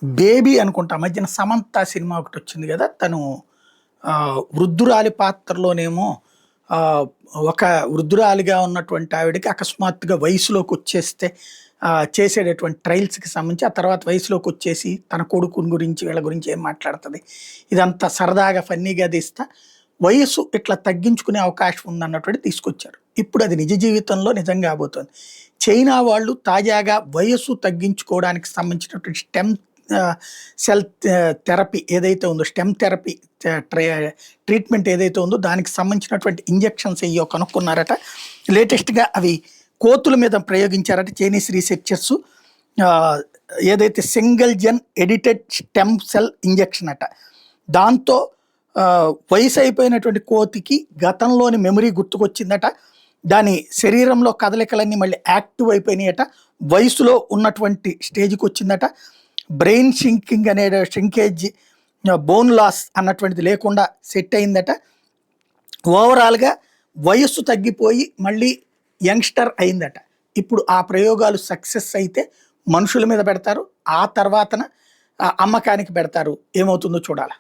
Baby అనుకుంటా ఆ మధ్యన సమంత సినిమా ఒకటి వచ్చింది కదా! తను వృద్ధురాలి పాత్రలోనేమో ఆహ్, ఒక వృద్ధురాలిగా ఉన్నటువంటి ఆవిడకి అకస్మాత్తుగా వయసులోకొచ్చేస్తే చేసేటటువంటి ట్రయల్స్‌కి సంబంధించి ఆ తర్వాత వయసులోకొచ్చేసి తన కొడుకుని గురించి వీళ్ళ గురించి ఏం మాట్లాడుతది. ఇదంతా సరదాగా ఫన్నీగా తీస్తా వయస్సు ఇట్లా తగ్గించుకునే అవకాశం ఉందన్నటువంటిది తీసుకొచ్చారు. ఇప్పుడు అది నిజ జీవితంలో నిజం కాబోతోంది. చైనా వాళ్ళు తాజాగా వయస్సు తగ్గించుకోవడానికి సంబంధించినటువంటి ఆహ్, సెల్ థెరపీ ఏదైతే ఉందో స్టెమ్ థెరపీ ట్రీట్మెంట్ ఏదైతే ఉందో దానికి సంబంధించినటువంటి ఇంజెక్షన్స్ ఏయ్యో కనుక్కున్నారట. లేటెస్ట్‌గా అవి కోతుల మీద ప్రయోగించారట చైనీస్ రీసెర్చర్స్. ఆహ్, ఏదైతే సింగిల్ జెన్ ఎడిటెడ్ స్టెమ్ సెల్ ఇంజెక్షన్ అట. దాంతో వయసైపోయినటువంటి కోతికి గతంలోని మెమరీ గుర్తుకొచ్చిందట. దాని శరీరంలో కదలికలన్నీ మళ్ళీ యాక్టివ్ అయిపోయినాయట. వయసులో ఉన్నటువంటి స్టేజ్‌కొచ్చిందట. బ్రెయిన్ షింకింగ్ అనే షింకేజ్, బోన్ లాస్ అన్నటువంటిది లేకుండా సెట్ అయిందట. ఓవరాల్‌గా వయస్సు తగ్గిపోయి మళ్ళీ యంగ్‌స్టర్ అయిందట. ఇప్పుడు ఆ ప్రయోగాలు సక్సెస్ అయితే మనుషుల మీద పెడతారు. ఆ తర్వాతన అమ్మకానికి పెడతారు. ఏమవుతుందో చూడాల.